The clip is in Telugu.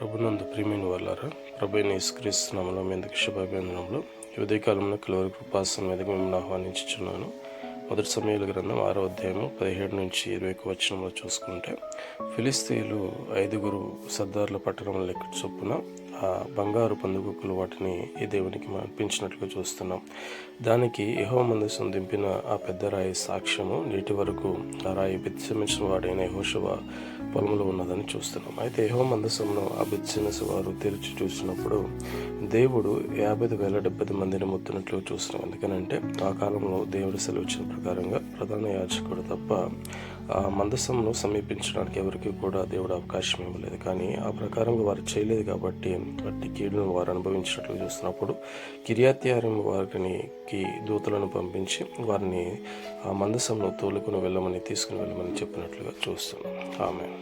ప్రభునందు ప్రియమైన వాళ్ళారా, ప్రభువైన యేసుక్రీస్తు నామములో మీ అందరికీ శుభాభివందనములు. ఈ ఉదయకాలంలో కలువరి కృపాసనం మీదకి మిమ్మల్ని ఆహ్వానించుచున్నాను. మొదటి సమూయేలు గ్రంథం 6వ అధ్యాయము 17 నుంచి 21 వచనంలో చూసుకుంటే, ఫిలిష్తీయులు 5 సర్దార్ల పట్టణం లెక్క చొప్పున ఆ బంగారు పందుగుక్కులు వాటిని ఈ దేవునికి అర్పించినట్లుగా చూస్తున్నాం. దానికి యెహోవా మందసం దింపిన ఆ పెద్ద రాయి సాక్ష్యము నేటి వరకు ఆ రాయి బెత్షెమెషు వాడైన యెహోషువ పొలంలో ఉన్నదని చూస్తున్నాం. అయితే యెహోవా మందసంను ఆ బెత్షెమెషు వారు తెరిచి చూసినప్పుడు దేవుడు 50,070 మందిని ముత్తునట్లు చూస్తున్నాం. ఎందుకనంటే ఆ కాలంలో దేవుడు సెలవిచ్చిన ప్రకారంగా ప్రధాన యాజకుడు తప్ప ఆ మందసంను సమీపించడానికి ఎవరికి కూడా దేవుడు అవకాశం ఇవ్వలేదు. కానీ ఆ ప్రకారంగా వారు చేయలేదు కాబట్టి అట్టి కీడును వారు అనుభవించినట్లు చూస్తున్నప్పుడు కిర్యత్యారీము వారికి దూతలను పంపించి వారిని ఆ మందసంను తీసుకుని వెళ్ళమని చెప్పినట్లుగా చూస్తున్నాం. ఆమేన్.